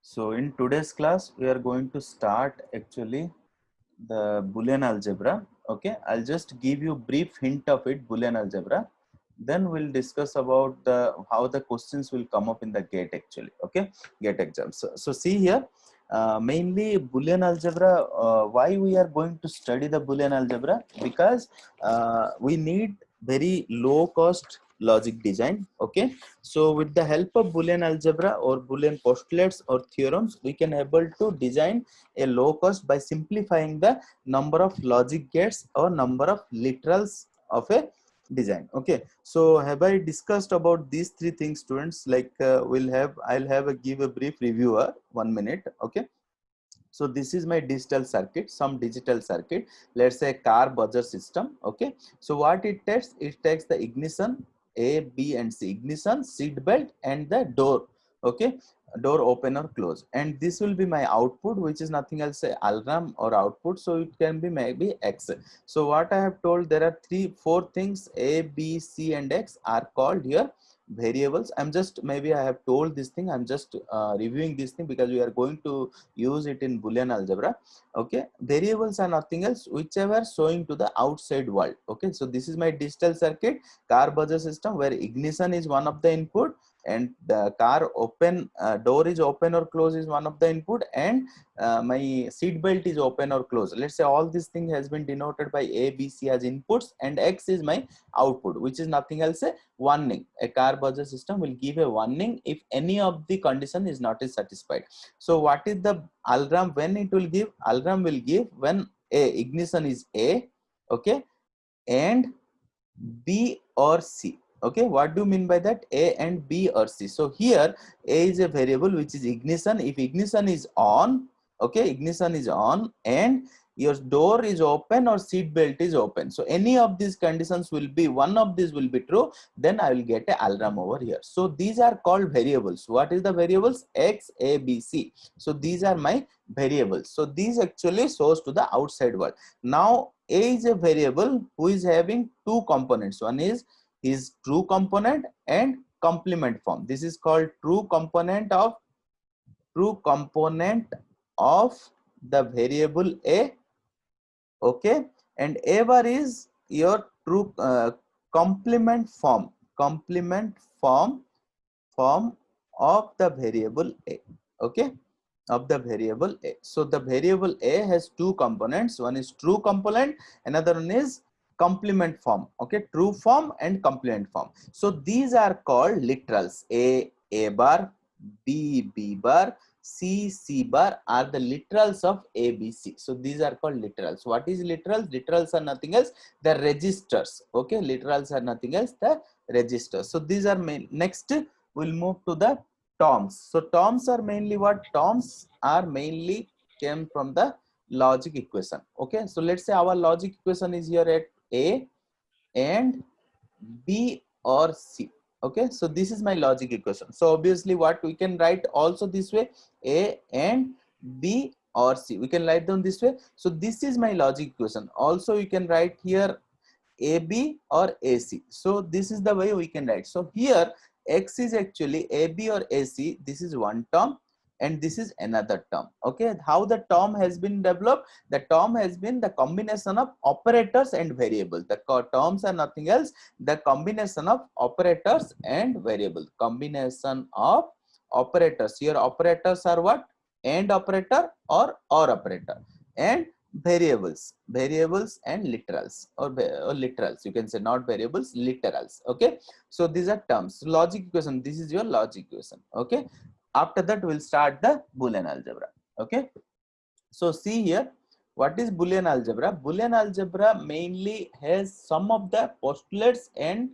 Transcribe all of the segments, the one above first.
So in today's class, we are going to start actually the Boolean algebra. Okay, I'll just give you brief hint of it, Boolean algebra. Then we'll discuss about the how the questions will come up in the GATE actually. Okay, GATE exam. So see here, mainly Boolean algebra. Why we are going to study the Boolean algebra? Because we need very low cost logic design. Okay, so with the help of Boolean algebra or Boolean postulates or theorems, we can able to design a low cost by simplifying the number of logic gates or number of literals of a design. Okay, so have I discussed about these three things, students? Like I'll have a give a brief review. 1 minute. Okay, so this is my digital circuit, some digital circuit, let's say car buzzer system. Okay, so what it takes the ignition A, B and C, ignition, seat belt and the door. Okay, door open or close, and this will be my output, which is nothing else say alarm or output, so it can be maybe X. So what I have told, there are four things, A, B, C and X are called here variables. I'm just, maybe I have told this thing, I'm just reviewing this thing because we are going to use it in Boolean algebra. Okay, variables are nothing else whichever showing to the outside world. Okay, so this is my digital circuit, car buzzer system, where ignition is one of the input and the car open, door is open or close is one of the input, and my seat belt is open or close. Let's say all this thing has been denoted by A, B, C as inputs, and X is my output, which is nothing else a warning. A car buzzer system will give a warning if any of the condition is not satisfied. So what is the alarm? When it will give? Alarm will give when A, ignition is A, okay, and B or C. Okay, what do you mean by that? A and B or C. So here A is a variable which is ignition. If ignition is on, okay, ignition is on and your door is open or seat belt is open, so any of these conditions will be, one of these will be true, then I will get a alarm over here. So these are called variables. What is the variables? X, A, B, C. So these are my variables. So these actually shows to the outside world. Now A is a variable who is having two components. One is his true component and complement form. This is called true component of the variable A. Okay, and A bar is your true complement form of the variable A. Okay, of the variable A. So the variable A has two components. One is true component, another one is complement form. Okay, true form and complement form. So these are called literals. A bar, B bar, C bar are the literals of ABC. So these are called literals. What is literals? Literals are nothing else, the registers. Okay, literals are nothing else, the registers. So these are main. Next we'll move to the terms. So terms are mainly what? Terms are mainly came from the logic equation. Okay, so let's say our logic equation is here at A and B or C. Okay, so this is my logic equation. So obviously what we can write also this way, A and B or C, we can write down this way. So this is my logic equation. Also you can write here AB or AC. So this is the way we can write. So here X is actually AB or AC. This is one term and this is another term. Okay, how the term has been developed? The term has been the combination of operators and variables. The terms are nothing else, the combination of operators and variables. Combination of operators. Here operators are what? And operator or operator, and variables and literals, or literals, you can say, not variables, literals. Okay, so these are terms. Logic equation, this is your logic equation. Okay, after that we'll start the Boolean algebra. Okay, so see here, what is Boolean algebra? Boolean algebra mainly has some of the postulates and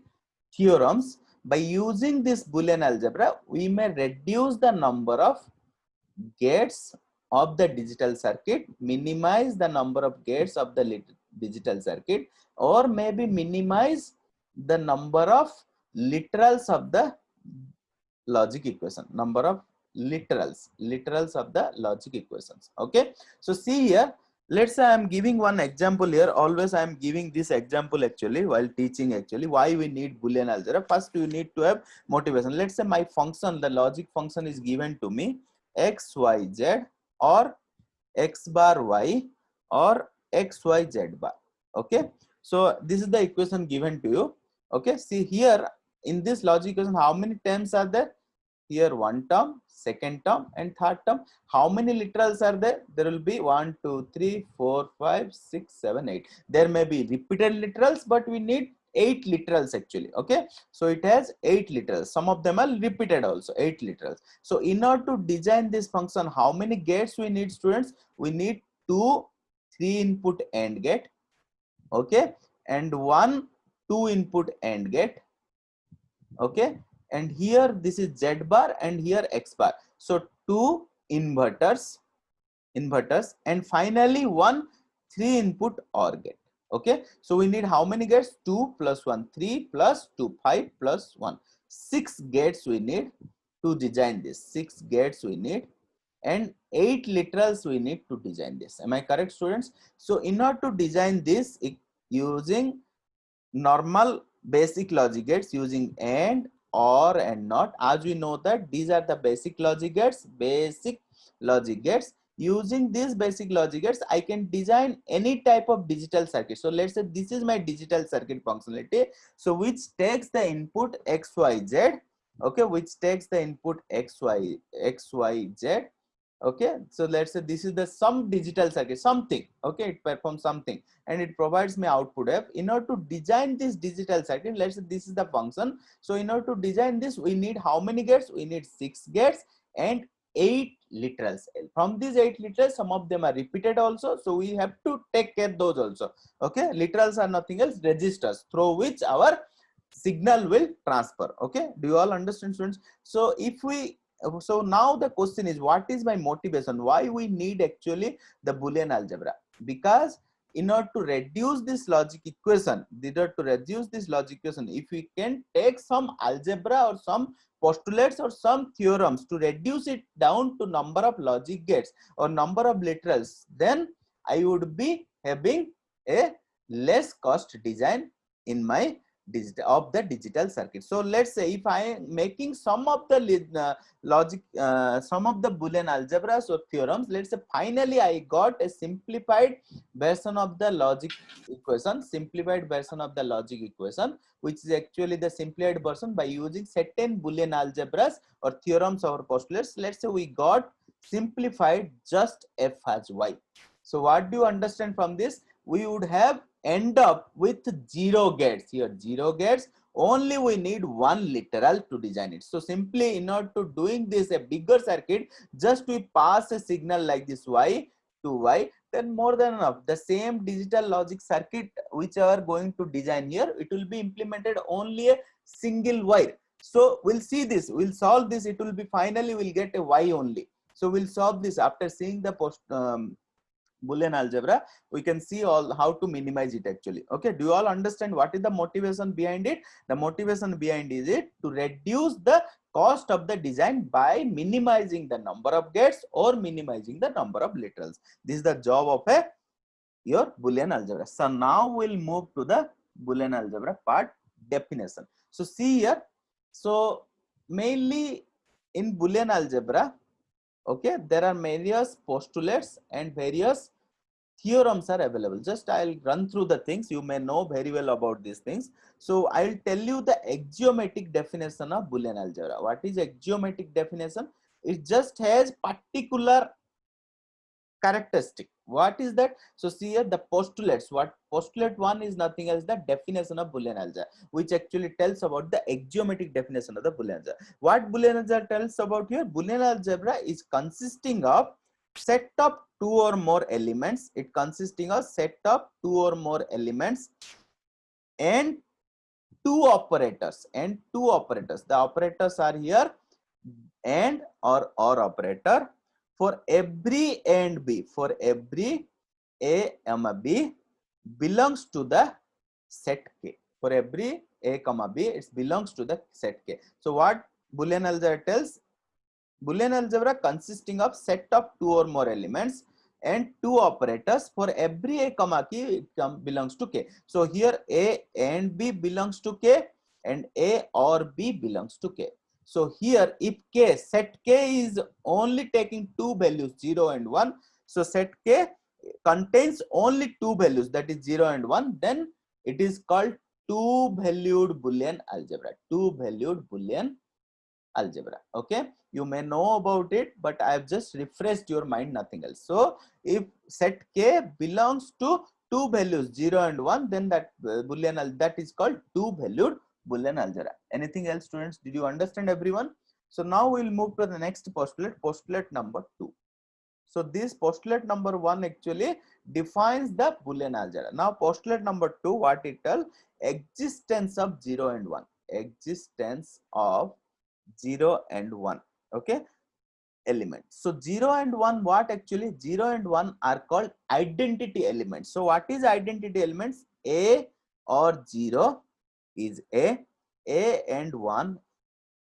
theorems. By using this Boolean algebra, we may reduce the number of gates of the digital circuit, minimize the number of gates of the digital circuit, or maybe minimize the number of literals of the logic equation, number of literals of the logic equations. Okay, so see here, let's say I am giving one example here. Always I am giving this example actually while teaching actually why we need Boolean algebra. First you need to have motivation. Let's say my function, the logic function is given to me. x y z or x bar y or x y z bar. Okay, so this is the equation given to you. Okay, see here in this logic equation, how many terms are there? Here one term, second term, and third term. How many literals are there? There will be 1, 2, 3, 4, 5, 6, 7, 8. There may be repeated literals, but we need 8 literals actually. Okay, so it has 8 literals. Some of them are repeated also, 8 literals. So in order to design this function, how many gates we need, students? We need 2 3 input AND gate, okay, and 1 2 input AND gate, okay, and here this is Z bar and here X bar. So 2 inverters, and finally 1 3 input OR gate. Okay, so we need how many gates? 2 plus 1 3 plus 2 5 plus 1 6 gates we need to design this. 6 gates we need, and 8 literals we need to design this. Am I correct, students? So in order to design this using normal basic logic gates, using AND, OR, and NOT, as we know that these are the basic logic gates. Using these basic logic gates, I can design any type of digital circuit. So let's say this is my digital circuit functionality, so which takes the input x y z, okay, which takes the input x y z. Okay, so let's say this is the some digital circuit, something, okay, it performs something and it provides me output f. In order to design this digital circuit, let's say this is the function. So in order to design this, we need how many gates? We need 6 gates and 8 literals. From these 8 literals, some of them are repeated also, so we have to take care those also. Okay, literals are nothing else, registers through which our signal will transfer. Okay, do you all understand, students? So if we, so now the question is, what is my motivation? Why we need actually the Boolean algebra? Because in order to reduce this logic equation, if we can take some algebra or some postulates or some theorems to reduce it down to number of logic gates or number of literals, then I would be having a less cost design in my digital circuit. So let's say if I am making some of the logic, some of the Boolean algebras or theorems, let's say finally I got a simplified version of the logic equation, which is actually the simplified version by using certain Boolean algebras or theorems or postulates. Let's say we got simplified just f as y. So what do you understand from this? We would have end up with 0 gates here, 0 gates. Only we need 1 literal to design it. So simply in order to doing this a bigger circuit, just we pass a signal like this y to y, then more than enough. The same digital logic circuit which we are going to design here, it will be implemented only a single wire. So we'll see this, we'll solve this, it will be finally we'll get a y only. So we'll solve this after seeing the Boolean algebra. We can see all how to minimize it actually. Okay, do you all understand what is the motivation behind it? The motivation behind is it to reduce the cost of the design by minimizing the number of gates or minimizing the number of literals. This is the job of your Boolean algebra. So now we'll move to the Boolean algebra part, definition. So see here, so mainly in Boolean algebra, okay, there are various postulates and various theorems are available. Just I'll run through the things, you may know very well about these things. So I'll tell you the axiomatic definition of Boolean algebra. What is axiomatic definition? It just has particular characteristic. What is that? So see here the postulates. What postulate 1 is nothing else the definition of Boolean algebra, which actually tells about the axiomatic definition of the Boolean algebra. What Boolean algebra tells about here? Boolean algebra is consisting of set of 2 or more elements. It consisting of set of 2 or more elements and 2 operators. The operators are here and or operator. For every A and B, for every A, B belongs to the set K. For every A, B, it belongs to the set K. So what Boolean algebra tells? Boolean algebra consisting of set of 2 or more elements and 2 operators. For every A, K, it belongs to K. So here A and B belongs to K and A or B belongs to K. So here if k, set k is only taking two values 0 and 1, so set k contains only two values, that is 0 and 1, then it is called two valued Boolean algebra. Two valued Boolean algebra. Okay, you may know about it, but I have just refreshed your mind, nothing else. So if set k belongs to two values 0 and 1, then that Boolean that is called two valued Boolean algebra. Anything else, students? Did you understand, everyone? So now we will move to the next postulate, postulate number 2. So this postulate number 1 actually defines the Boolean algebra. Now postulate number 2, what it tells? Existence of 0 and 1. Existence of 0 and 1. Okay, elements. So 0 and 1, what actually? 0 and 1 are called identity elements. So what is identity elements? A or 0 is A and 1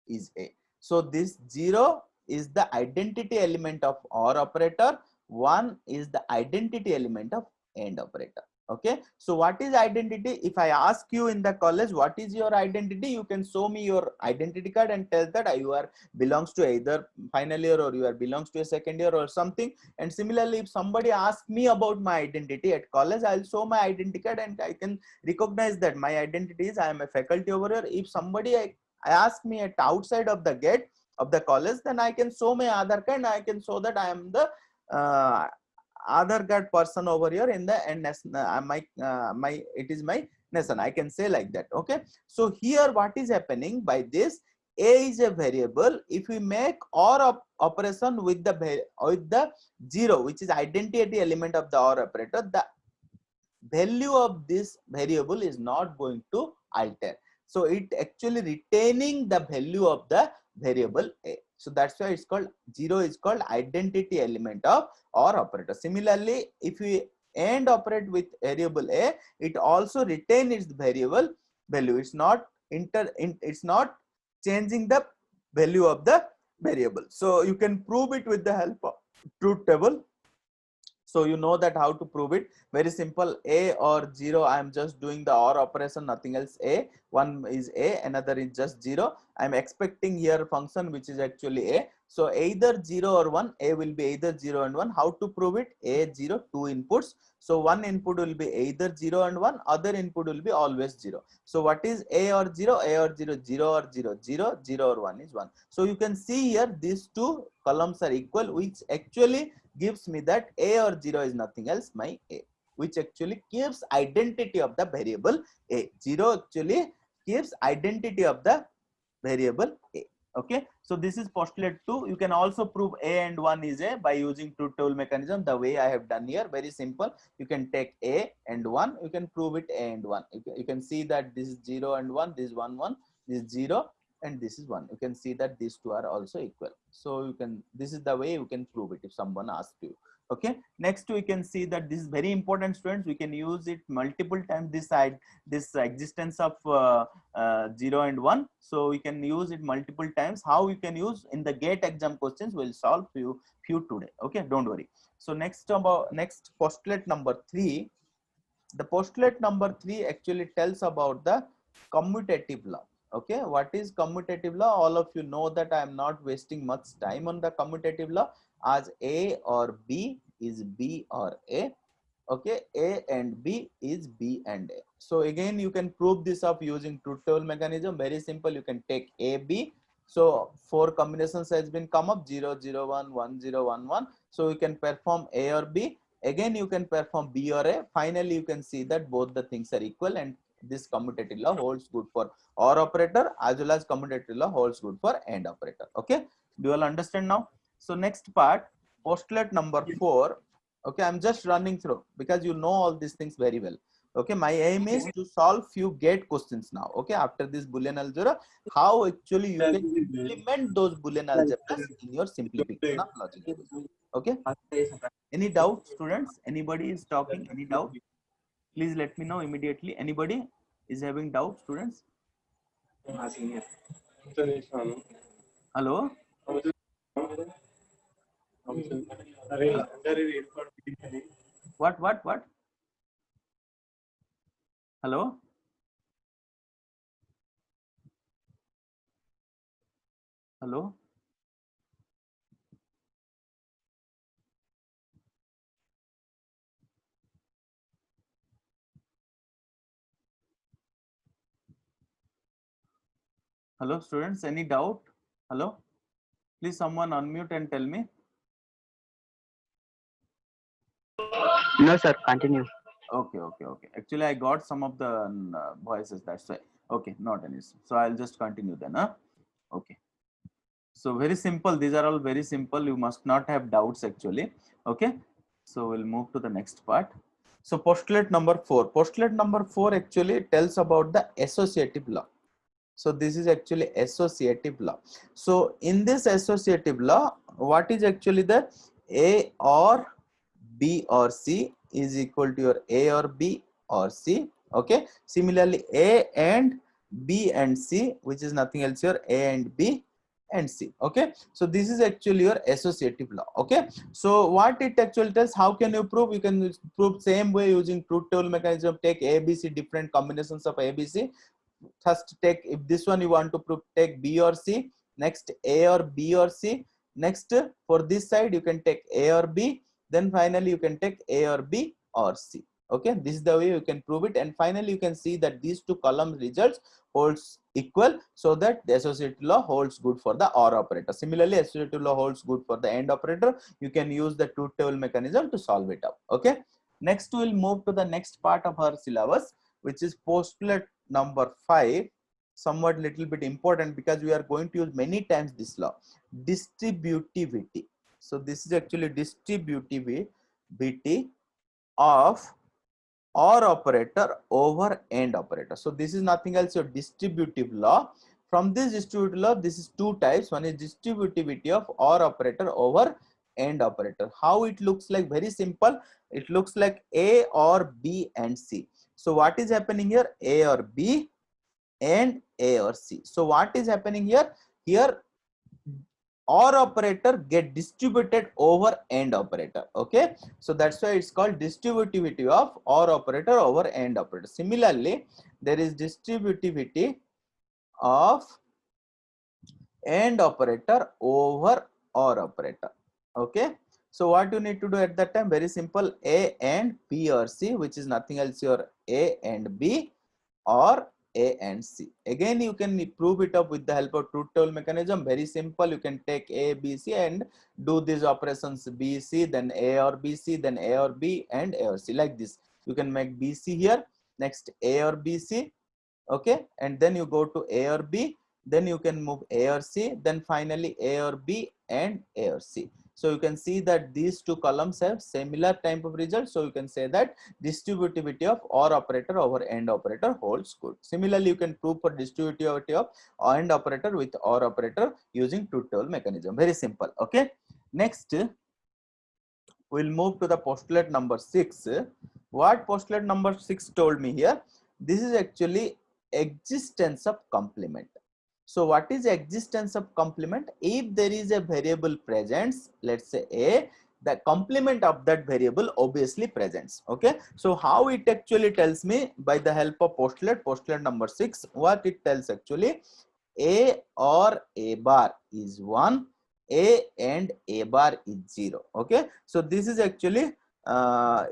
is A. So this 0 is the identity element of OR operator, 1 is the identity element of AND operator. Okay, so what is identity? If I ask you in the college what is your identity, you can show me your identity card and tell that you are belongs to either final year or you are belongs to a second year or something. And similarly, if somebody asks me about my identity at college, I'll show my identity card and I can recognize that my identity is I am a faculty over here. If somebody ask me at outside of the gate of the college, then I can show my Aadhaar card and I can show that I am the Aadhaar card person over here in the and my it is my nation. I can say like that. Okay. So here what is happening by this? A is a variable. If we make OR operation with the 0, which is identity element of the OR operator, the value of this variable is not going to alter. So it actually retaining the value of the variable A. So that's why it's called 0 is called identity element of OR operator. Similarly, if we AND operate with variable A, it also retain its variable value. It's not it's not changing the value of the variable. So you can prove it with the help of truth table. So you know that how to prove it. Very simple. A or 0, I am just doing the OR operation, nothing else. A, one is A, another is just 0. I am expecting here function which is actually A. So either 0 or 1, A will be either 0 and 1. How to prove it? A, 0, two inputs. So one input will be either 0 and 1, other input will be always 0. So what is A or 0? A or 0, 0 or 0, 0, 0 or 1 is 1. So you can see here these two columns are equal, which actually gives me that A or 0 is nothing else my A, which actually gives identity of the variable A. 0 actually gives identity of the variable A. Okay, so this is postulate 2. You can also prove A and 1 is A by using truth table mechanism, the way I have done here. Very simple. You can take A and 1, you can prove it A and 1. You can see that this is 0 and 1, this is 1 1, this is 0 and this is 1. You can see that these two are also equal. So you can, this is the way you can prove it if someone asks you. Okay, next we can see that this is very important, students. We can use it multiple times, this existence of 0 and 1. So we can use it multiple times. How you can use in the GATE exam questions, we'll solve few today. Okay, don't worry. So next postulate number 3. The postulate number 3 actually tells about the commutative law. Okay, what is commutative law? All of you know that I am not wasting much time on the commutative law, as A or B is B or A. Okay, A and B is B and A. So again, you can prove this of using truth table mechanism. Very simple. You can take A, B. So 4 combinations has been come up, 0 0 1 1 0 1 1. So you can perform A or B. Again, you can perform B or A. Finally, you can see that both the things are equal, and this commutative law holds good for OR operator as well as commutative law holds good for AND operator. Okay, do you all understand now? So next part, postulate number 4. Okay, I'm just running through because you know all these things very well. Okay, my aim is to solve few GATE questions now. Okay, after this Boolean algebra, how actually you can implement those Boolean algebras in your simplification of logical gate. Okay, any doubt, students? Anybody is talking? Any doubt? Please let me know immediately. Anybody is having doubt, students? Hello? What? Hello? Hello. Hello, students. Any doubt? Hello. Please, someone unmute and tell me. No, sir. Continue. Okay, okay, okay. Actually, I got some of the voices. That's why. Okay, not an issue. So I'll just continue then. Huh? Okay. So very simple. These are all very simple. You must not have doubts actually. Okay. So we'll move to the next part. So postulate number 4. Postulate number 4 actually tells about the associative law. So this is actually associative law. So in this associative law, what is actually the A or B or C is equal to your A or B or C. Okay. Similarly, A and B and C, which is nothing else your A and B and C. Okay. So this is actually your associative law. Okay. So what it actually tells, how can you prove? You can prove same way using truth table mechanism. Take A, B, C, different combinations of A, B, C. First take, if this one you want to prove, take B or C, next A or B or C, next for this side you can take A or B, then finally you can take A or B or C. Okay, this is the way you can prove it, and finally you can see that these two column results holds equal, so that the associative law holds good for the OR operator. Similarly, associative law holds good for the AND operator. You can use the truth table mechanism to solve it up. Okay, next we'll move to the next part of our syllabus, which is postulate number 5, somewhat little bit important because we are going to use many times this law, distributivity. So this is actually distributivity of OR operator over AND operator. So this is nothing else your distributive law. From this distributive law, this is two types. One is distributivity of OR operator over AND operator. How it looks like? Very simple. It looks like A or B and C. So what is happening here? A or B and A or C. So what is happening here? Here OR operator get distributed over AND operator. Okay, so that's why it's called distributivity of OR operator over AND operator. Similarly, there is distributivity of AND operator over OR operator. Okay, so what you need to do at that time? Very simple. A and B or C, which is nothing else your A and B or A and C. Again, you can prove it up with the help of truth table mechanism. Very simple. You can take A, B, C and do these operations B, C, then A or B, C, then A or B and A or C, like this. You can make B, C here, next A or B, C. Okay, and then you go to A or B, then you can move A or C, then finally A or B and A or C. So you can see that these two columns have similar type of results. So you can say that distributivity of OR operator over AND operator holds good. Similarly, you can prove for distributivity of AND operator with OR operator using truth table mechanism. Very simple. Okay. Next, we'll move to the postulate number 6. What postulate number 6 told me here? This is actually existence of complement. So what is existence of complement? If there is a variable presents, let's say A, the complement of that variable obviously presents. Okay, so how it actually tells me? By the help of postulate number 6, what it tells actually, A or A bar is 1, A and A bar is 0. Okay, so this is actually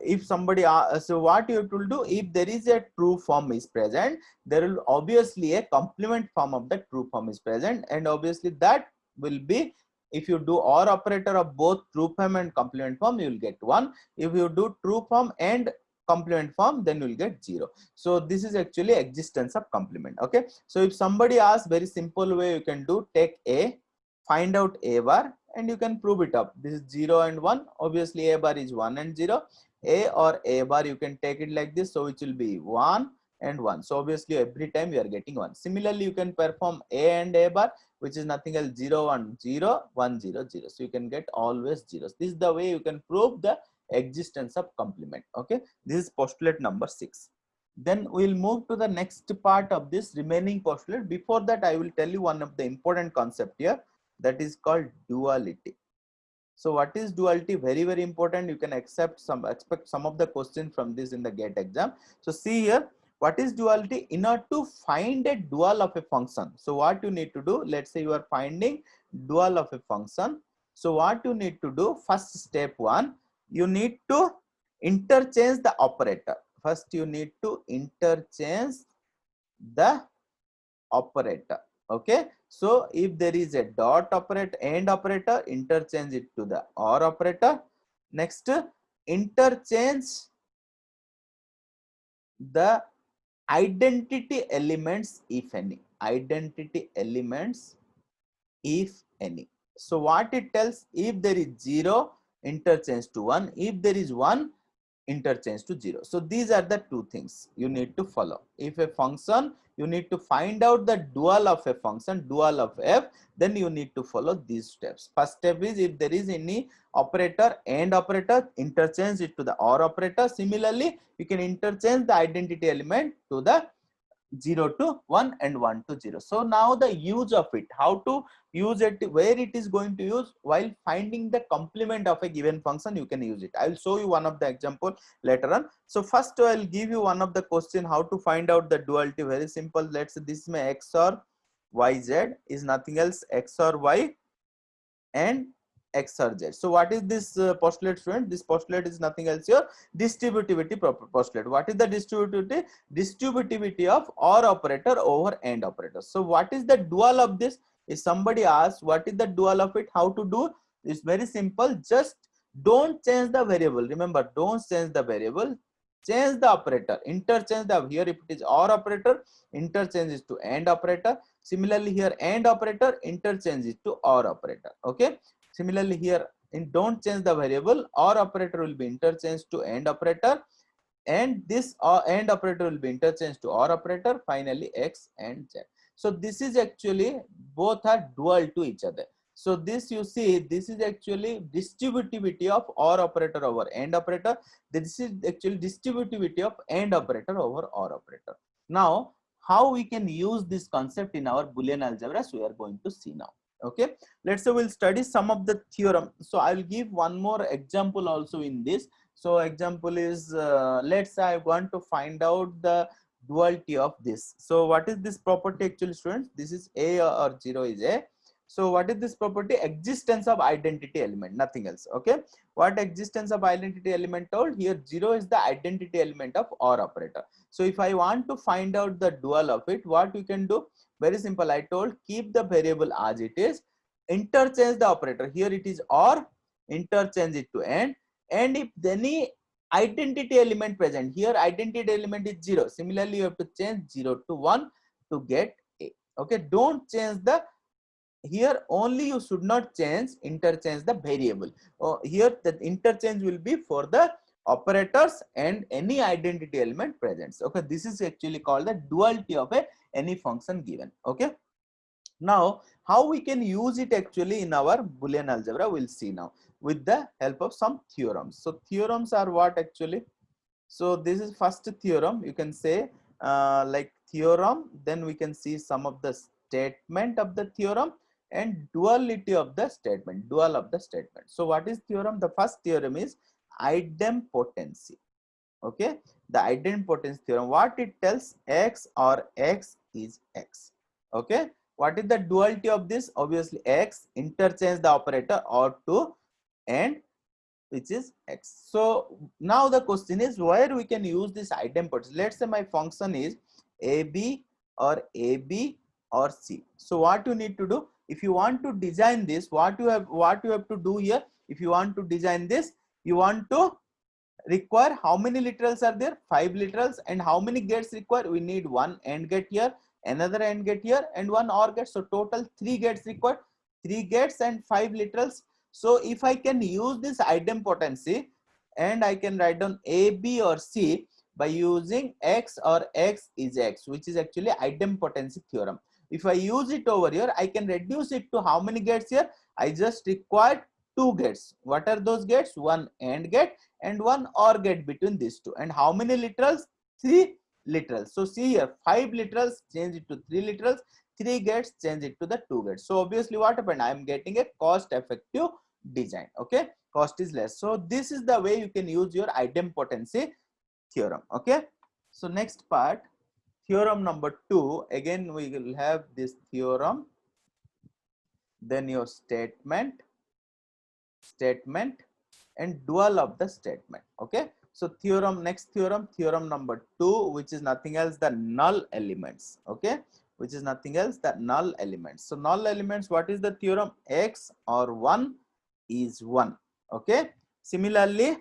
if somebody so what you will do, if there is a true form is present, there will obviously a complement form of the true form is present, and obviously that will be, if you do OR operator of both true form and complement form, you will get 1. If you do true form and complement form, then you will get 0. So this is actually existence of complement. Okay, so if somebody asks, very simple way you can do, take A, find out A bar and you can prove it up. This is 0 and 1. Obviously A bar is 1 and 0. A or A bar, you can take it like this, so it will be 1 and 1. So obviously every time you are getting 1. Similarly, you can perform A and A bar, which is nothing else, 0 1 0 1 0 0. So you can get always zeros. This is the way you can prove the existence of complement. Okay, this is postulate number 6. Then we'll move to the next part of this remaining postulate. Before that, I will tell you one of the important concept here, that is called duality. So what is duality? Very, very important. You can expect some of the questions from this in the GATE exam. So see here, what is duality? In order to find a dual of a function, so what you need to do, let's say you are finding dual of a function. So what you need to do, first step one, you need to interchange the operator. First you need to interchange the operator. Okay, so if there is a dot operator, and operator, interchange it to the or operator. Next, interchange the identity elements, if any. Identity elements, if any. So what it tells, if there is 0, interchange to 1. If there is 1, interchange to 0. So these are the two things you need to follow. If a function, you need to find out the dual of a function, dual of f, then you need to follow these steps. First step is, if there is any operator, and operator, interchange it to the or operator. Similarly, you can interchange the identity element to the 0 to 1 and 1 to 0. So now the use of it, how to use it, where it is going to use, while finding the complement of a given function, you can use it. I will show you one of the example later on. So first I will give you one of the question, how to find out the duality. Very simple. Let's say this is my x or yz is nothing else, x or y and x or z. So what is this postulate, student? This postulate is nothing else, your distributivity postulate. What is the distributivity? Distributivity of or operator over and operator. So what is the dual of this? If somebody asks what is the dual of it, how to do? It's very simple. Just don't change the variable. Remember, don't change the variable, change the operator, interchange the, here if it is or operator, interchange it to and operator. Similarly here and operator, interchange it to or operator. Okay, similarly here, in don't change the variable, or operator will be interchanged to and operator, and this and operator will be interchanged to or operator, finally x and z. So this is actually, both are dual to each other. So this, you see, this is actually distributivity of or operator over and operator. This is actually distributivity of and operator over or operator. Now how we can use this concept in our Boolean algebra, so we are going to see now. Okay, let's say we'll study some of the theorem. So I will give one more example also in this. So example is, let's say I want to find out the duality of this. So what is this property actually, students? This is a or 0 is a. So what is this property? Existence of identity element, nothing else. Okay, what existence of identity element told? Here 0 is the identity element of or operator. So if I want to find out the dual of it, what you can do? Very simple. I told, keep the variable as it is, interchange the operator. Here it is or, interchange it to and if any identity element present, here identity element is 0. Similarly, you have to change 0 to 1 to get a. Okay, don't change the, here only you should not change, interchange the variable. Here the interchange will be for the operators and any identity element present. Okay, this is actually called the duality of a any function given. Okay, now how we can use it actually in our Boolean algebra, we'll see now with the help of some theorems. So theorems are what actually? So this is first theorem, you can say like theorem, then we can see some of the statement of the theorem and duality of the statement, dual of the statement. So what is theorem? The first theorem is idempotency. Okay, the idempotency theorem, what it tells? X or x is x. Okay, what is the duality of this? Obviously x, interchange the operator or to and which is x. So now the question is, where we can use this idempotency? Let's say my function is ab or ab or c. So what you need to do, if you want to design this, what you have to do here, if you want to design this, you want to require how many literals are there? 5 literals. And how many gates require? We need one AND gate here, another AND gate here, and one OR gate. So total 3 gates required, 3 gates and 5 literals. So if I can use this idempotency and I can write down A, B or C by using x or x is x, which is actually idempotency theorem. If I use it over here, I can reduce it to how many gates here? I just required 2 gates. What are those gates? One AND gate and one OR gate between these two. And how many literals? 3 literals. So see here, 5 literals, change it to 3 literals, 3 gates, change it to the 2 gates. So obviously what happened? I am getting a cost effective design. Okay, cost is less. So this is the way you can use your idempotency theorem. Okay, so next part, theorem number 2. Again we will have this theorem. then your statement, and dual of the statement. Okay, so theorem, next theorem, theorem number 2, which is nothing else the null elements. Okay, which is nothing else the null elements. So null elements, what is the theorem? X or 1 is 1. Okay, similarly,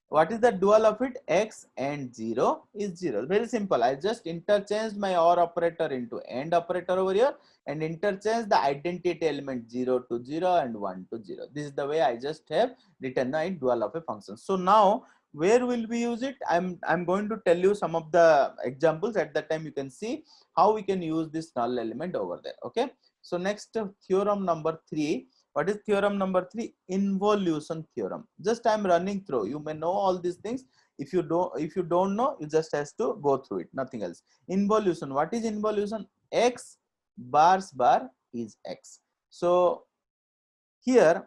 what is the dual of it? X and 0 is 0. Very simple. I just interchanged my OR operator into AND operator over here and interchange the identity element 0 to 0 and 1 to 0. This is the way I just have written the dual of a function. So now where will we use it? I'm going to tell you some of the examples. At that time you can see how we can use this null element over there. Okay. So next theorem number 3. What is theorem number 3? Involution theorem. Just I'm running through. You may know all these things. If you don't know, you just has to go through it. Nothing else. Involution. What is involution? X bars bar is X. So here,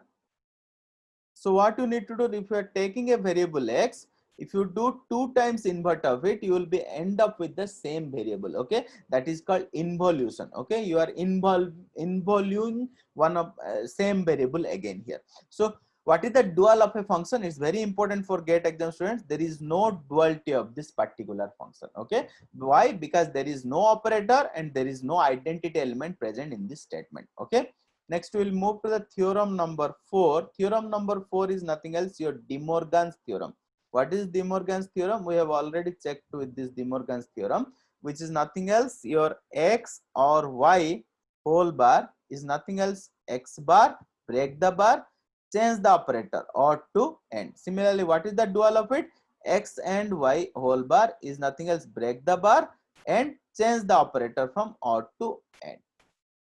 so what you need to do, if you are taking a variable X, if you do 2 times invert of it, you will be end up with the same variable. Okay, that is called involution. Okay, you are involuting one of same variable again here. So what is the dual of a function? It's very important for GATE exam students. There is no duality of this particular function. Okay, why? Because there is no operator and there is no identity element present in this statement. Okay. Next, we will move to the theorem number 4. Theorem number 4 is nothing else, your De Morgan's theorem. What is De Morgan's theorem? We have already checked with this De Morgan's theorem, which is nothing else, your X or Y whole bar is nothing else, X bar, break the bar, change the operator or to end. Similarly, what is the dual of it? X and Y whole bar is nothing else, break the bar and change the operator from or to end.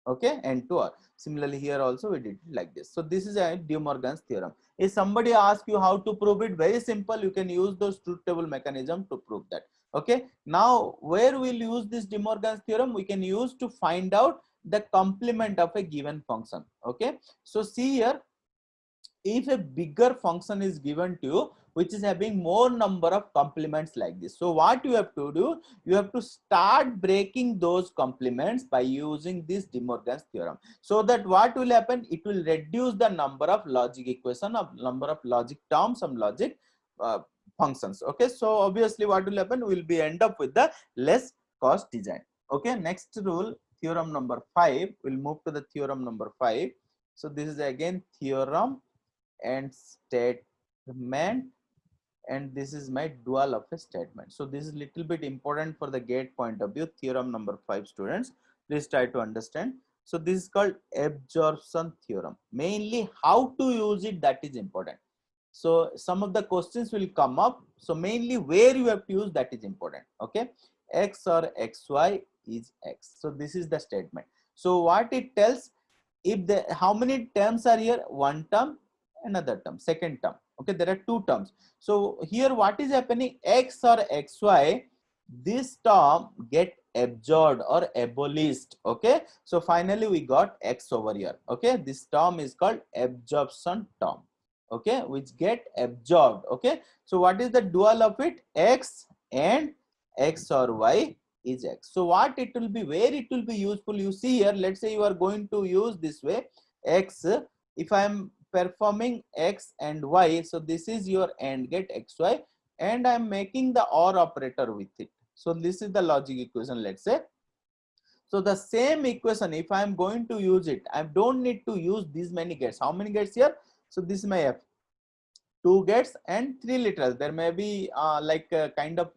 Okay, and to or. Similarly, here also we did it like this. So this is a De Morgan's theorem. If somebody asks you how to prove it, very simple. You can use those truth table mechanism to prove that. Okay. Now, where we'll use this De Morgan's theorem? We can use to find out the complement of a given function. Okay. So see here, if a bigger function is given to you which is having more number of complements like this, so what you have to do, you have to start breaking those complements by using this De Morgan's theorem, so that what will happen, it will reduce the number of logic equation, of number of logic terms, some logic functions. Okay, so obviously what will happen, we will be end up with the less cost design. Okay, next rule, theorem number 5. We'll move to the theorem number 5. So this is again theorem and statement, and this is my dual of a statement. So this is little bit important for the GATE point of view. Theorem number 5, students, please try to understand. So this is called absorption theorem. Mainly how to use it, that is important. So some of the questions will come up, so mainly where you have to use, that is important. Okay, X or XY is X. So this is the statement. So what it tells, if the how many terms are here, one term, another term, second term. Okay, there are two terms. So here what is happening, X or XY, this term get absorbed or abolished. Okay, so finally we got X over here. Okay, this term is called absorption term. Okay, which get absorbed. Okay, so what is the dual of it? X and X or Y is X. So what it will be, where it will be useful, you see here, let's say you are going to use this way, X, if I am performing X and Y, so this is your AND gate XY, and I am making the OR operator with it. So this is the logic equation, let's say. So the same equation, if I am going to use it, I don't need to use these many gates. How many gates here? So this is my F. 2 gates and 3 literals. There may be like a kind of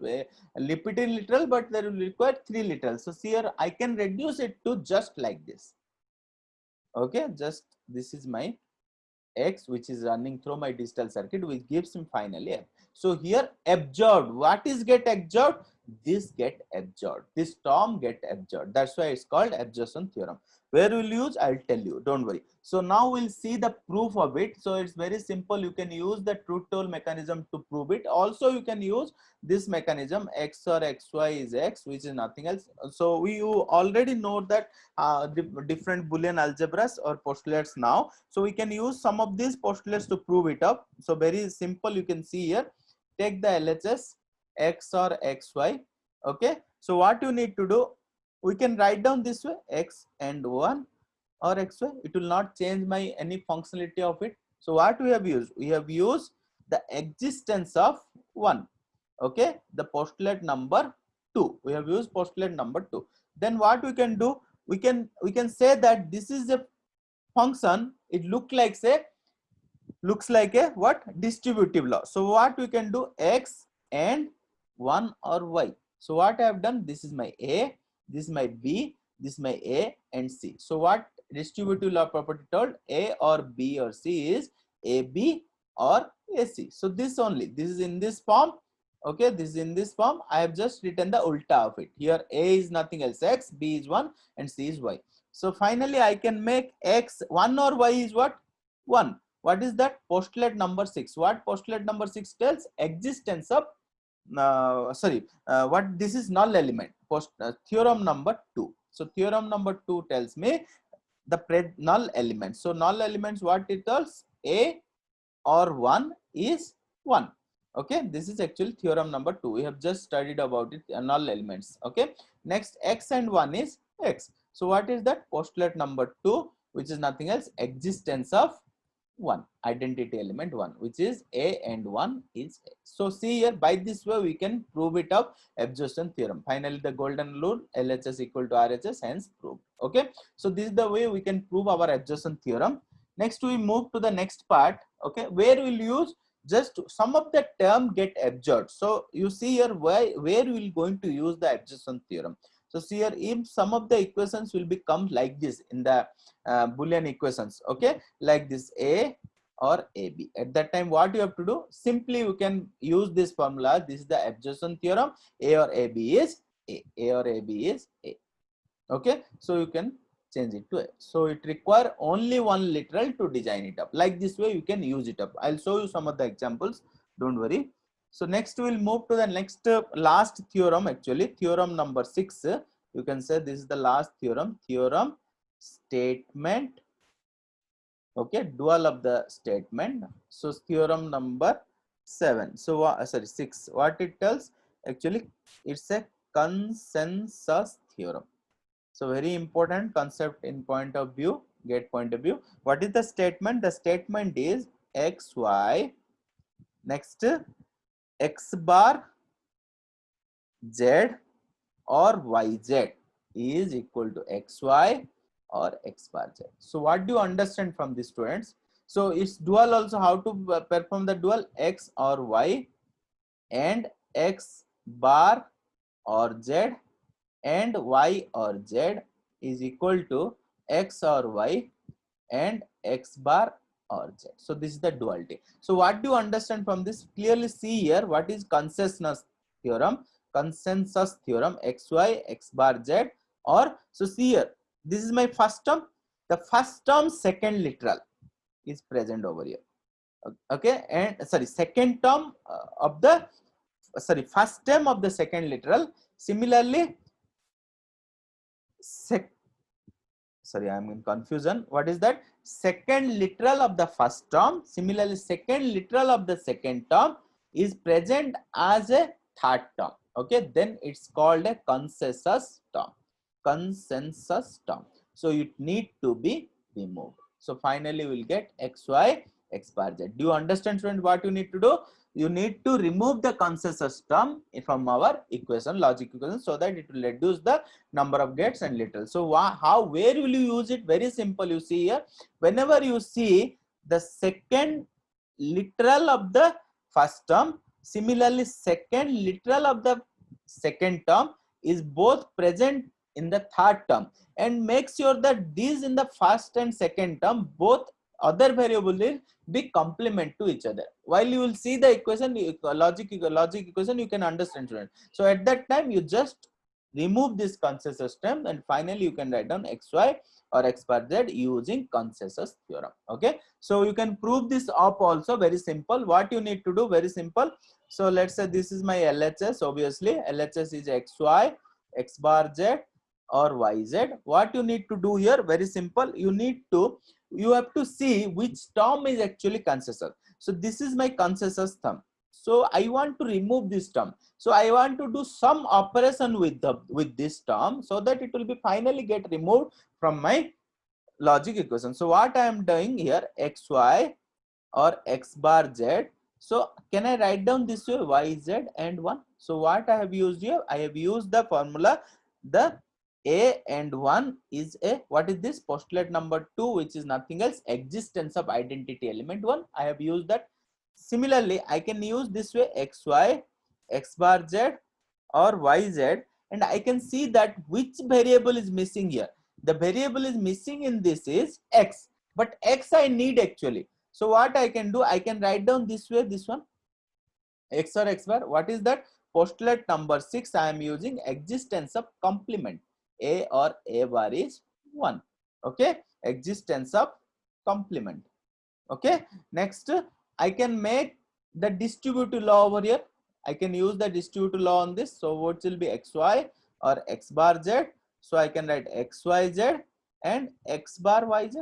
repeated literal, but there will require 3 literals. So here I can reduce it to just like this. Okay, just this is my X, which is running through my digital circuit, which gives him finally F. So here absorbed, what is get absorbed? This get absorbed, this term get absorbed. That's why it's called absorption theorem. Where we'll use, I'll tell you, don't worry. So now we'll see the proof of it. So it's very simple. You can use the truth table mechanism to prove it. Also you can use this mechanism, X or XY is X, which is nothing else. So you already know that different Boolean algebras or postulates now. So we can use some of these postulates to prove it up. So very simple, you can see here, take the LHS X or XY. Okay, so what you need to do, we can write down this way, X and 1, or xy. It will not change my any functionality of it. So what we have used? We have used the existence of 1. Okay, the postulate number 2. We have used postulate number 2. Then what we can do? We can say that this is a function. It looks like a what? Distributive law. So what we can do? X and 1 or y. So what I have done? This is my A, this is my B, this is my A and C. So what distributive law property told? A or B or C is AB or AC. So this only, this is in this form. Okay, this is in this form. I have just written the ulta of it. Here A is nothing else X, B is 1 and C is Y. So finally I can make X 1 or Y is what? 1. What is that? Postulate number 6. What postulate number 6 tells? Existence of what this is? Null element. Theorem number 2. So theorem number 2 tells me the null elements. So null elements, what it tells? A or 1 is 1. Okay, this is actually theorem number 2. We have just studied about it, null elements. Okay, next X and 1 is X. So what is that? Postulate number 2, which is nothing else, existence of 1, identity element 1, which is A and 1 is A. So see here, by this way we can prove it of absorption theorem. Finally the golden rule, LHS equal to RHS, hence proved. Okay, so this is the way we can prove our absorption theorem. Next we move to the next part. Okay, where we'll use just some of the term get absorbed. So you see here where we'll going to use the absorption theorem. So see here, if some of the equations will become like this in the Boolean equations, okay, like this A or AB. At that time, what you have to do? Simply you can use this formula. This is the absorption theorem. A or AB is A. A or AB is A. Okay, so you can change it to A. So it require only one literal to design it up. Like this way, you can use it up. I'll show you some of the examples. Don't worry. So next we'll move to the next last theorem. Actually, theorem number 6. You can say this is the last theorem. Theorem statement. Okay, dual of the statement. So theorem number 7. So 6. What it tells? Actually, it's a consensus theorem. So very important concept in point of view, get point of view. What is the statement? The statement is xy, next x bar z or yz is equal to xy or x bar z. So what do you understand from this, students? So it's dual also. How to perform the dual? X or y and x bar or z and y or z is equal to x or y and x bar or z. So this is the duality. So what do you understand from this? Clearly see here what is consensus theorem. Consensus theorem, xy, x bar z, or so see here, this is my first term. The first term second literal is present over here. Okay, and second term of the first term of the second literal. Similarly, I'm in confusion. What is that? Second literal of the first term. Similarly, second literal of the second term is present as a third term. Okay, then it's called a consensus term. Consensus term. So it need to be removed. So finally, we'll get xy, x bar z. Do you understand, student, what you need to do? You need to remove the consensus term from our equation, logic equation, so that it will reduce the number of gates and literal. So where will you use it? Very simple. You see here, whenever you see the second literal of the first term, similarly second literal of the second term is both present in the third term, and make sure that these in the first and second term both other variables will be complement to each other. While you will see the equation, logic equation, you can understand, student. So at that time you just remove this consensus term, and finally you can write down xy or x bar z using consensus theorem. Okay, so you can prove this up also. Very simple. What you need to do? Very simple. So let's say this is my LHS. Obviously LHS is xy, x bar z or yz. What you need to do here? Very simple. You have to see which term is actually consensus. So this is my consensus term. So I want to remove this term. So I want to do some operation with this term, so that it will be finally get removed from my logic equation. So what I am doing here, xy or x bar z. So can I write down this way, y, z and 1? So what I have used here, I have used the formula, the a and 1 is a, what is this, postulate number 2, which is nothing else, existence of identity element 1. I have used that. Similarly, I can use this way, xy, x bar z or yz, and I can see that which variable is missing here. The variable is missing in this is x, but x I need actually. So what I can do, I can write down this way, this one, x or x bar. What is that? Postulate number 6, I am using existence of complement. A or a bar is 1. Okay, existence of complement. Okay, next I can make the distributive law over here. I can use the distributive law on this. So what will be xy or x bar z? So I can write xyz and x bar yz.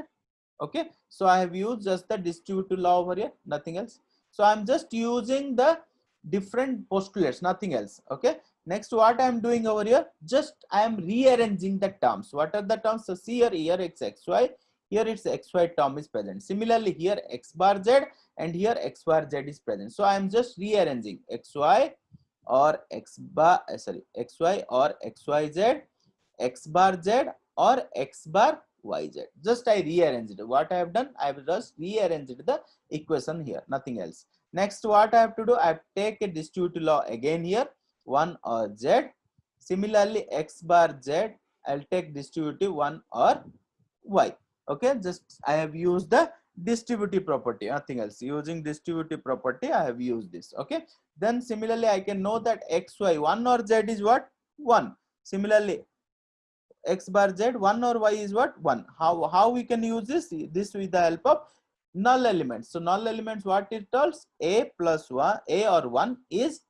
Okay, so I have used just the distributive law over here, nothing else. So I'm just using the different postulates, nothing else. Okay, next what I'm doing over here, just I am rearranging the terms. What are the terms? So see here it's xy, here it's xy term is present. Similarly here x bar z and here x bar z is present. So I am just rearranging xy or x bar xy or xyz, x bar z or x bar yz. Just I rearranged. What I have done, I have just rearranged the equation here, nothing else. Next what I have to do, I have take a distributive law again here, 1 or z. Similarly x bar z, I'll take distributive 1 or y. Okay, just I have used the distributive property, nothing else. Using distributive property I have used this. Okay, then similarly I can know that xy, 1 or z is what, 1. Similarly x bar z, 1 or y is what, 1. How we can use this with the help of null elements. So null elements, what it tells, a plus 1, a or 1 is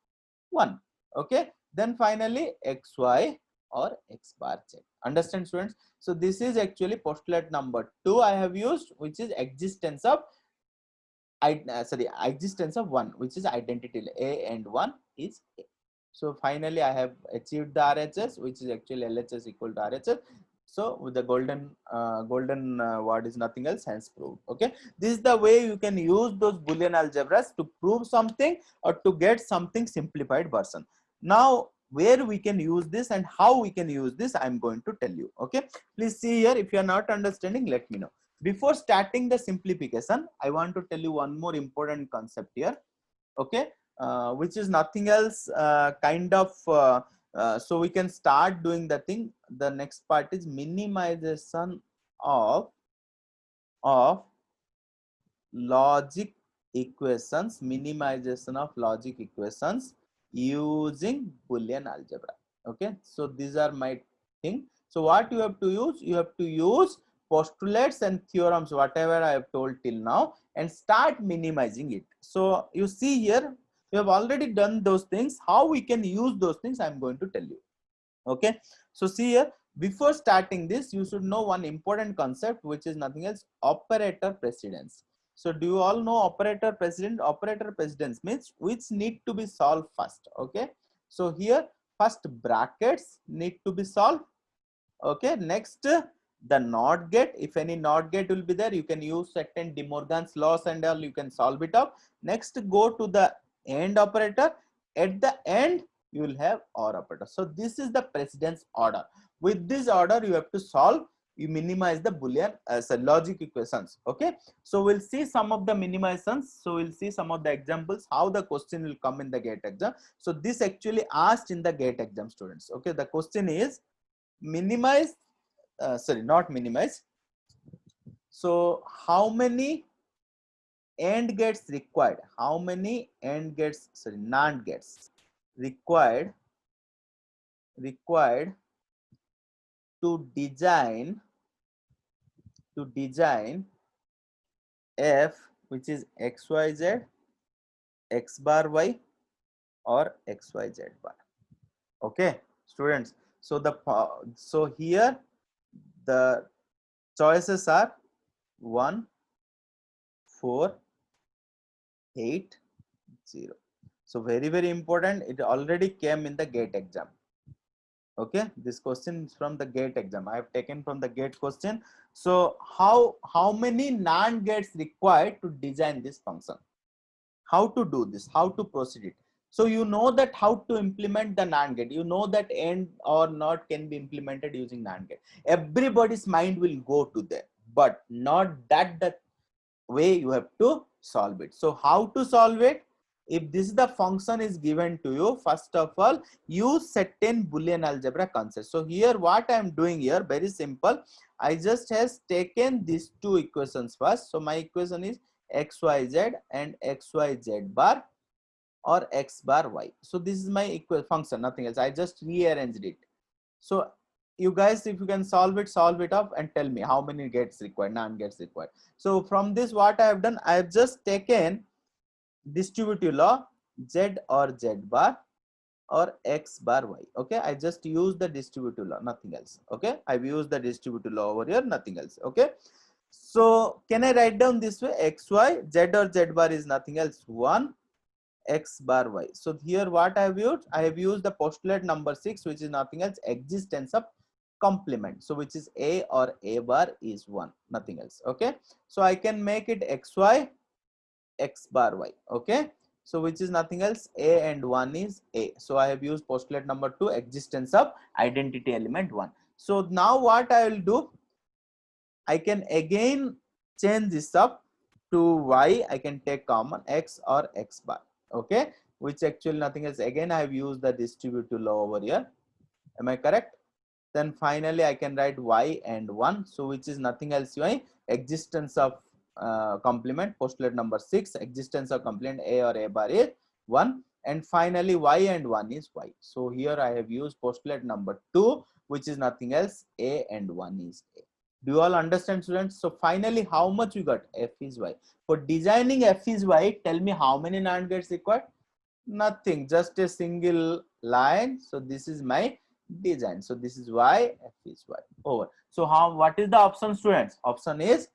1. Okay, then finally xy or x bar z. Understand students? So this is actually postulate number 2 I have used, which is existence of existence of 1, which is identity a and 1 is a. So finally I have achieved the RHS, which is actually LHS equal to RHS. So with the golden word is nothing else, hence proved. Okay, this is the way you can use those Boolean algebras to prove something or to get something simplified version. Now where we can use this and how we can use this, I'm going to tell you. Okay, please see here. If you are not understanding, let me know. Before starting the simplification, I want to tell you one more important concept here. Okay, which is nothing else, so we can start doing the thing. The next part is minimization of logic equations, minimization of logic equations using Boolean algebra. Okay, so these are my thing. So what you have to use, you have to use postulates and theorems, whatever I have told till now, and start minimizing it. So you see here, we have already done those things. How we can use those things, I'm going to tell you. Okay, so see here, before starting this, you should know one important concept, which is nothing else, operator precedence. So do you all know operator precedence? Operator precedence means which need to be solved first. Okay, so here first brackets need to be solved. Okay, next the NOT gate, if any NOT gate will be there, you can use certain De Morgan's laws and all, you can solve it up. Next go to the AND operator. At the end you will have OR operator. So this is the precedence order. With this order you have to solve, you minimize the Boolean logic equations. Okay, so we'll see some of the minimizations. So we'll see some of the examples how the question will come in the GATE exam. So this actually asked in the GATE exam, students. Okay, the question is minimize, not minimize. So how many AND gates required? How many AND gates, NAND gates required to design f, which is xyz, x bar y or xyz bar. Okay, students. So so here the choices are 1, 4, 8, 0. So very important. It already came in the GATE exam. Okay, this question is from the GATE exam. I have taken from the GATE question. So how many NAND gates required to design this function? How to do this? How to proceed it? So you know that how to implement the NAND gate. You know that AND or NOT can be implemented using NAND gate. Everybody's mind will go to there, but not that the way you have to solve it. So how to solve it? If this is the function is given to you, first of all, use certain Boolean algebra concept. So here what I am doing here, very simple. I just has taken these two equations first. So my equation is xyz and xyz bar or x bar y. So this is my equal function, nothing else. I just rearranged it. So you guys, if you can solve it up and tell me how many gates required, NAND gates required. So from this, what I have done, I have just taken distributive law z or z bar or x bar y. Okay, I just use the distributive law, nothing else. Okay, I've used the distributive law over here, nothing else. Okay, so can I write down this way? X y z or z bar is nothing else 1 x bar y. So here what I have used? I have used the postulate number 6, which is nothing else, existence of complement. So which is a or a bar is 1, nothing else. Okay, so I can make it xy x bar y. Okay, so which is nothing else, a and 1 is a. So I have used postulate number 2, existence of identity element 1. So now what I will do, I can again change this up to y. I can take common x or x bar. Okay, which actually nothing else, again I have used the distributive law over here. Am I correct? Then finally I can write y and 1. So which is nothing else, y existence of complement, postulate number 6, existence of complement a or a bar is 1, and finally y and 1 is y. So here I have used postulate number 2, which is nothing else, a and 1 is a. Do you all understand, students? So finally, how much we got? F is y. For designing F is y, tell me how many NAND gates required? Nothing, just a single line. So this is my design. So this is y, F is y. Over. So what is the option, students? Option is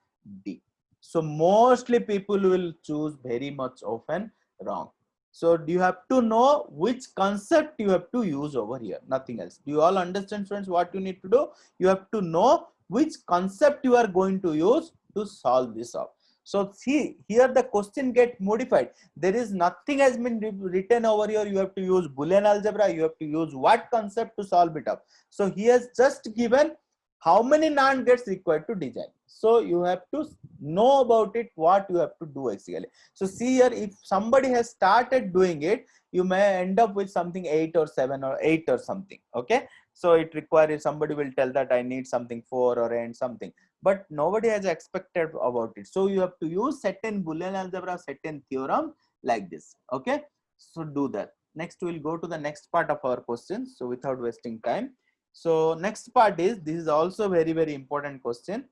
D. So mostly people will choose very much often wrong. So do you have to know which concept you have to use over here? Nothing else. Do you all understand, students, what you need to do? You have to know which concept you are going to use to solve this up. So see, here the question get modified. There is nothing has been written over here. You have to use Boolean algebra. You have to use what concept to solve it up. So he has just given how many NAND gates required to design. So you have to know about it, what you have to do actually. So see here, if somebody has started doing it, you may end up with something 8 or 7 or 8 or something. Okay, so it requires, somebody will tell that I need something 4 or and something, but nobody has expected about it. So you have to use certain Boolean algebra, certain theorem like this. Okay, so do that. Next we'll go to the next part of our question. So without wasting time, so next part is, this is also very important question.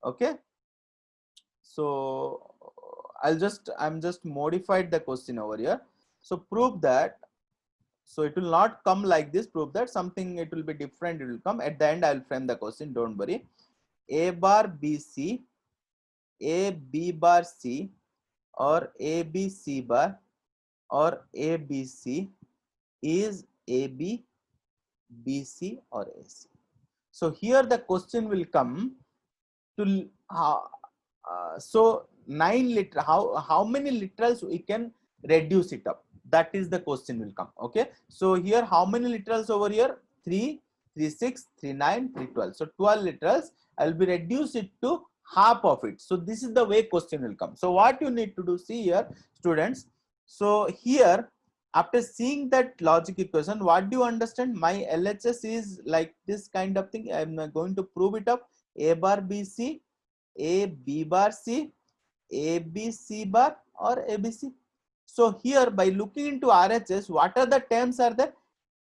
Okay, so I'm just modified the question over here. So prove that, so it will not come like this, prove that something, it will be different, it will come at the end. I'll frame the question, don't worry. A bar B C, A B bar C, or A B C bar, or A B C is A B B C or A C. So here the question will come to so 9 liter, how many literals we can reduce it up, that is the question will come. Okay, so here how many literals over here? 3, 3, 6, 3, 9, 3, 12. So 12 literals, I will be reduce it to half of it. So this is the way question will come. So what you need to do, see here, students. So here, after seeing that logic equation, what do you understand? My LHS is like this kind of thing. I am going to prove it up. A bar B C, A B bar C, A B C bar, or A B C. So here, by looking into RHS, what are the terms are there?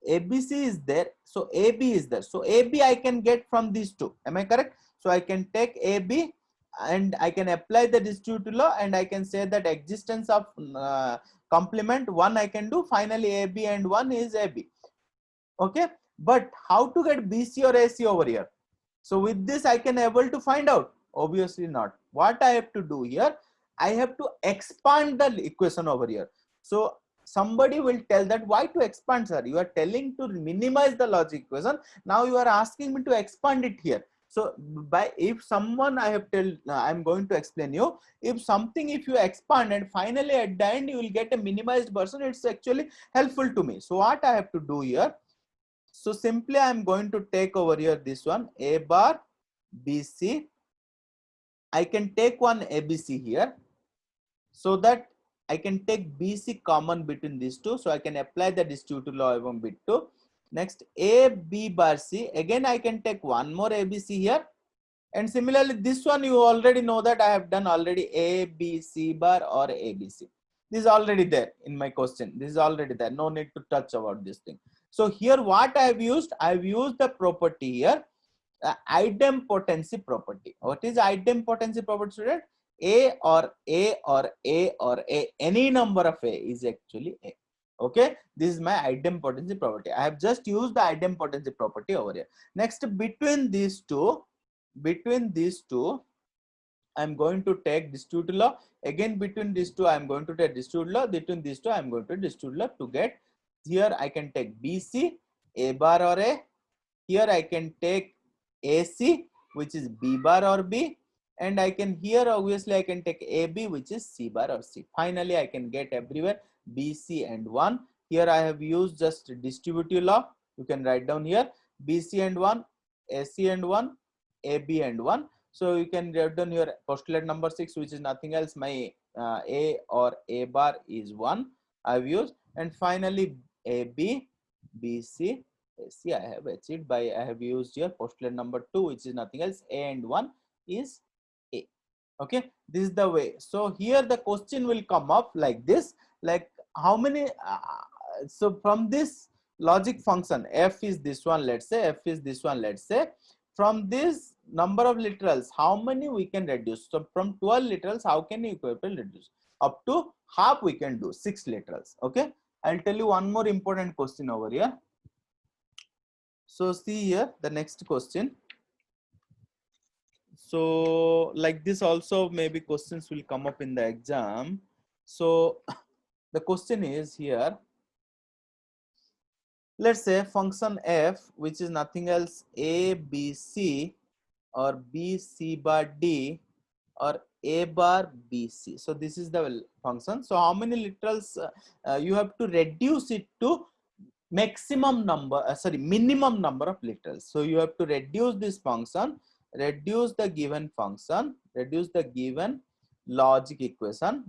ABC is there, so AB is there. So AB I can get from these two. Am I correct? So I can take AB and I can apply the distributive law, and I can say that existence of complement 1 I can do. Finally, AB and 1 is AB. Okay, but how to get BC or AC over here? So with this I can able to find out? Obviously not. What I have to do here, I have to expand the equation over here. So somebody will tell that why to expand, sir? You are telling to minimize the logic equation. Now you are asking me to expand it here. So by if someone I have tell, I'm going to explain you, if something, if you expand and finally at the end you will get a minimized version, it's actually helpful to me. So what I have to do here? So simply I'm going to take over here this one, A bar BC. I can take one ABC here, so that I can take BC common between these two. So I can apply the distributive law of bit 2. Next A B bar C. Again I can take one more ABC here. And similarly this one you already know that I have done already A B C bar or ABC. This is already there in my question. This is already there. No need to touch about this thing. So here what I have used? I have used the property here, idempotency property. What is idempotency property, student? A or A or A or A, any number of A is actually A. Okay, this is my idempotency property. I have just used the idempotency property over here. Next, between these two, I'm going to take distributive law. Again, between these two, I'm going to take distributive law. Between these two, I'm going to distributive law to get here. I can take BC, A bar or A. Here I can take AC, which is B bar or B, and I can here obviously I can take AB, which is C bar or C. Finally, I can get everywhere BC and 1. Here I have used just distributive law. You can write down here BC and 1, AC and 1, AB and 1. So you can write down here postulate number 6, which is nothing else. My A or A bar is 1. I've used, and finally AB, BC, AC I have achieved by I have used here postulate number 2, which is nothing else. A and 1 is A. Okay, this is the way. So here the question will come up like this, like how many so from this logic function, f is this one, let's say f is this one, let's say, from this number of literals how many we can reduce? So from 12 literals how can you reduce? Up to half we can do 6 literals. Okay, I'll tell you one more important question over here. So see here the next question. So like this also maybe questions will come up in the exam. So the question is here, let's say function f, which is nothing else A B C or B C bar D or A bar B C. So this is the function. So how many literals you have to reduce it to maximum number, minimum number of literals. So you have to reduce this function, reduce the given function, reduce the given logic equation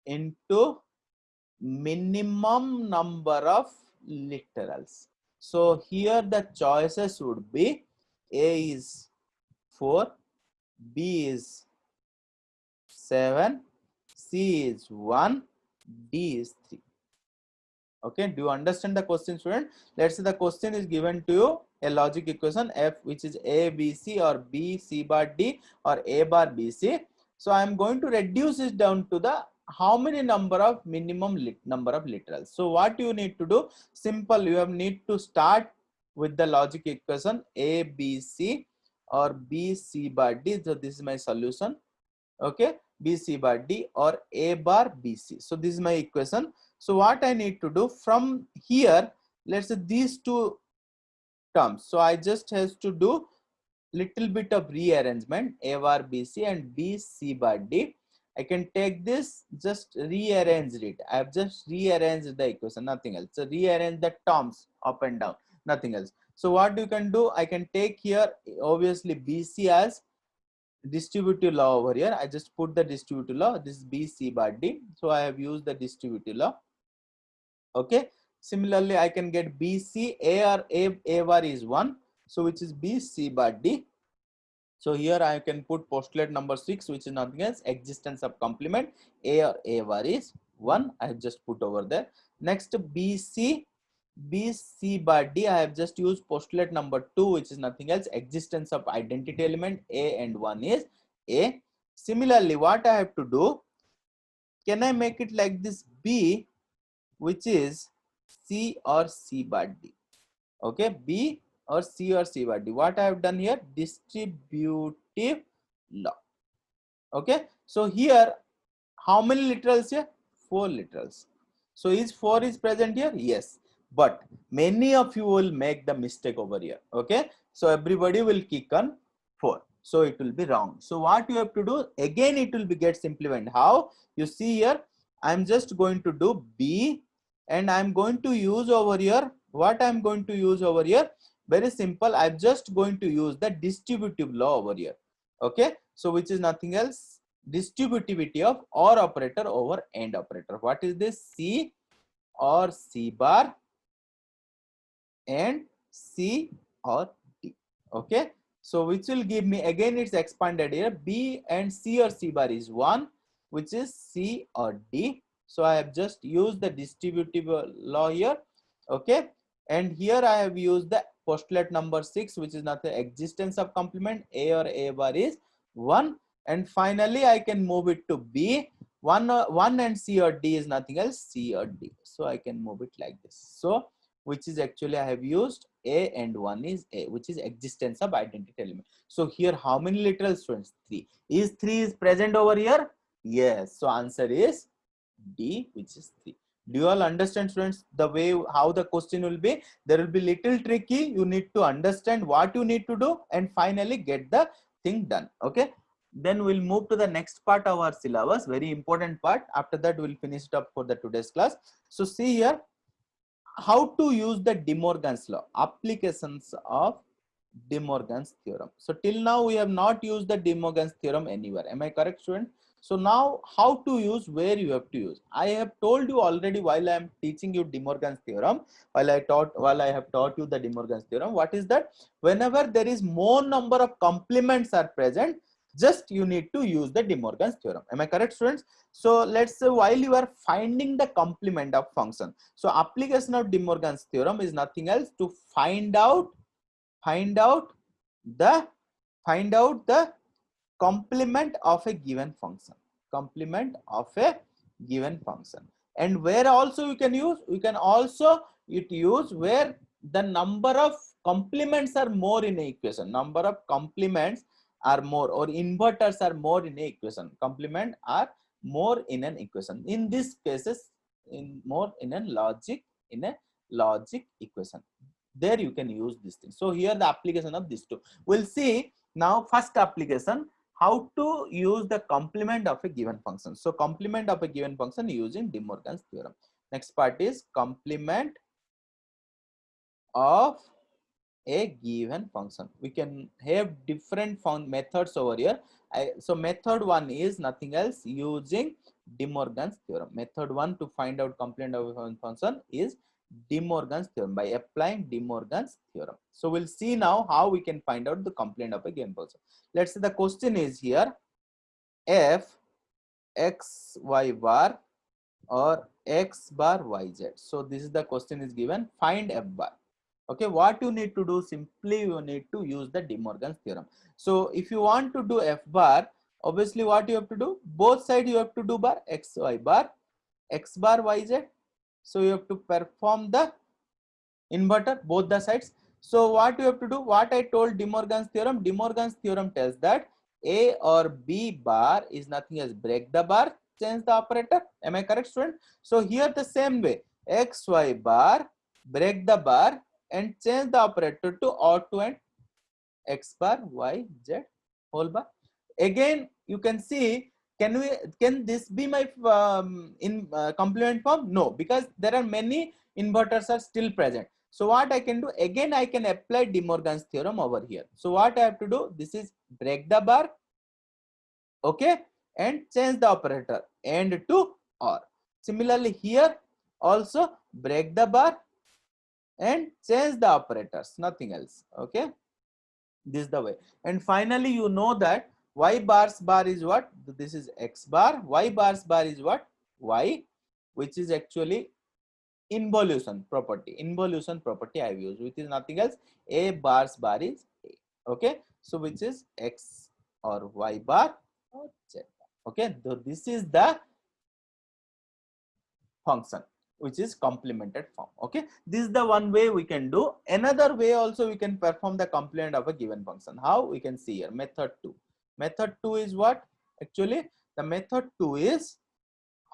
into minimum number of literals. So here the choices would be A is 4, B is 7, C is 1, D is 3. Okay, do you understand the question, student? Let's say the question is given to you a logic equation f, which is A B C or B C bar D or A bar B C. So I am going to reduce it down to the how many number of minimum number of literals. So what you need to do? Simple. You have need to start with the logic equation A B C or B C bar D. So this is my solution. Okay, B C bar D or A bar B C. So this is my equation. So what I need to do from here, let's say these two terms. So I just has to do little bit of rearrangement, A bar B C and B C bar D. I can take this, just rearrange it. I have just rearranged the equation, nothing else. So rearrange the terms up and down, nothing else. So what you can do, I can take here obviously BC as distributive law over here. I just put the distributive law. This is B C bar D. So I have used the distributive law. Okay. Similarly, I can get BC A or A bar is 1. So which is B C bar D. So here I can put postulate number 6, which is nothing else, existence of complement. A or A bar is 1. I have just put over there. Next BC bar D, I have just used postulate number 2, which is nothing else, existence of identity element. A and 1 is A. Similarly, what I have to do, can I make it like this B, which is C or C bar D? Okay, B or C or C bar D. What I have done here, distributive law. Okay, so here how many literals here? 4 literals. So is 4 is present here? Yes. But many of you will make the mistake over here. Okay. So everybody will click on 4. So it will be wrong. So what you have to do, again it will be get simplified. How? You see here, I'm just going to do B, and I'm going to use over here, what I'm going to use over here, very simple, I'm just going to use the distributive law over here. Okay. So which is nothing else, distributivity of OR operator over AND operator. What is this? C or C bar and C or D. Okay. So which will give me, again it's expanded here, B and C or C bar is 1, which is C or D. So I have just used the distributive law here. Okay. And here I have used the postulate number 6, which is not the existence of complement. A or A bar is 1. And finally I can move it to B. 1 and C or D is nothing else, C or D. So I can move it like this. So which is actually I have used A and 1 is A, which is existence of identity element. So here how many literal, students? 3. Is 3 is present over here? Yes. So answer is D, which is 3. Do you all understand, students, the way how the question will be? There will be little tricky. You need to understand what you need to do and finally get the thing done. Okay. Then we'll move to the next part of our syllabus, very important part. After that we'll finish it up for the today's class. So see here, how to use the De Morgan's law, applications of De Morgan's theorem. So till now we have not used the De Morgan's theorem anywhere. Am I correct, student? So now how to use, where you have to use. I have told you already while I am teaching you De Morgan's theorem, while I have taught you the De Morgan's theorem. What is that? Whenever there is more number of complements are present, just you need to use the De Morgan's theorem. Am I correct, students? So let's say while you are finding the complement of function. So application of De Morgan's theorem is nothing else to find out the complement of a given function. Complement of a given function. And where also you can use, you can also use where the number of complements are more in a equation. Number of complements are more, or inverters are more in a equation. Complement are more in an equation. In these cases, more in a logic equation. There you can use this thing. So here the application of these two. We'll see now first application, how to use the complement of a given function. So complement of a given function using De Morgan's theorem. Next part is complement of a given function. We can have different methods over here. So method 1 is nothing else, using De Morgan's theorem. Method 1 to find out complement of a function is De Morgan's theorem, by applying De Morgan's theorem. So we'll see now how we can find out the complement of a given function. Let's say the question is here, f x y bar or x bar y z. So this is the question is given, find f bar. Okay, what you need to do, simply you need to use the De Morgan's theorem. So if you want to do f bar, obviously what you have to do, both sides you have to do bar, x y bar, x bar y z. So you have to perform the inverter both the sides. So what you have to do, what I told De Morgan's theorem. De Morgan's theorem tells that A or B bar is nothing as break the bar, change the operator. Am I correct, student? So here the same way, x y bar, break the bar and change the operator to OR2 and x bar y z whole bar. Again you can see, can this be my in complement form? No, because there are many inverters are still present. So what I can do, again I can apply De Morgan's theorem over here. So what I have to do, this is break the bar, okay, and change the operator AND to OR. Similarly here also break the bar and change the operators, nothing else. Okay, this is the way. And finally you know that y bars bar is what, this is x bar, y bars bar is what, y, which is actually involution property. Involution property I have used, which is nothing else, a bars bar is a. Okay, so which is x or y bar or z bar. Okay, so this is the function which is complemented form. Okay, this is the one way we can do. Another way also we can perform the complement of a given function. How? We can see here, method 2. Method 2 is what? Actually the method 2 is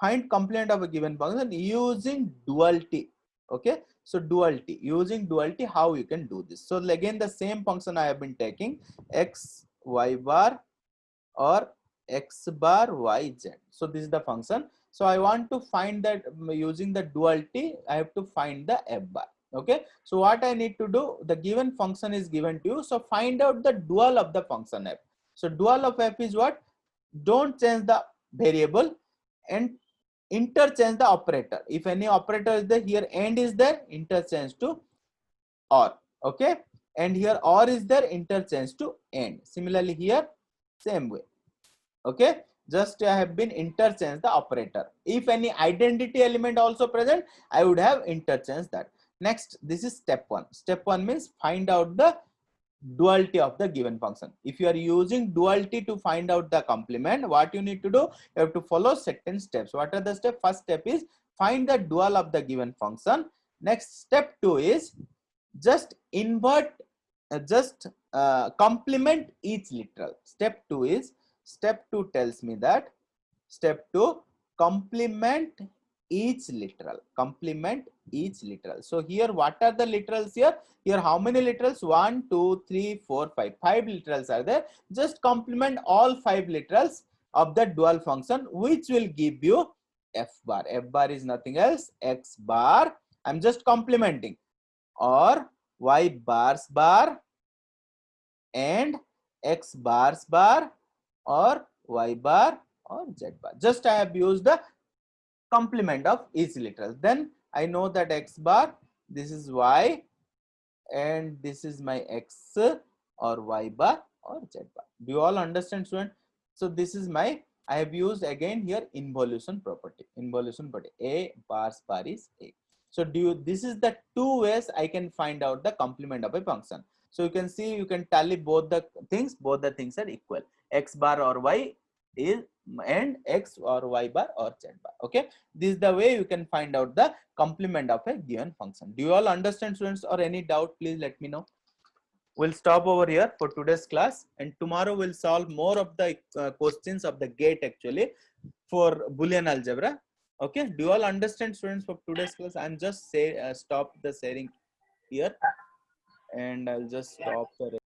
find complement of a given function using duality. Okay, so duality, using duality, how you can do this? So again, the same function I have been taking, x y bar or x bar y z. So this is the function. So I want to find that using the duality, I have to find the f bar. Okay, so what I need to do, the given function is given to you, so find out the dual of the function f. So dual of f is what? Don't change the variable and interchange the operator. If any operator is there, here and is there, interchange to or. Okay, and here or is there, interchange to and. Similarly here, same way. Okay, just I have been interchanged the operator. If any identity element also present, I would have interchanged that. Next, this is step 1. Step 1 means find out the duality of the given function. If you are using duality to find out the complement, what you need to do, you have to follow certain steps. What are the steps? First step is find the dual of the given function. Next, step 2 is just invert, complement each literal. Step 2 tells me that step 2, complement each literal. So here, what are the literals here? Here, how many literals? 1, 2, 3, 4, 5. 5 literals are there. Just complement all 5 literals of the dual function, which will give you f bar. F bar is nothing else, x bar. I'm just complementing, or y bars bar and x bars bar, or y bar or z bar. Just I have used the complement of each literal. Then I know that x bar, this is y, and this is my x or y bar or z bar. Do you all understand, student? So this is my, I have used again here involution property. A bars bar is a. So this is the 2 ways I can find out the complement of a function. So you can see, you can tally both the things are equal. X bar or y is and x or y bar or z bar. Okay, this is the way you can find out the complement of a given function. Do you all understand, students, or any doubt? Please let me know. We'll stop over here for today's class, and tomorrow we'll solve more of the questions of the gate actually for Boolean algebra. Okay, do you all understand, students, for today's class? I'm just stop the sharing here, and I'll just stop the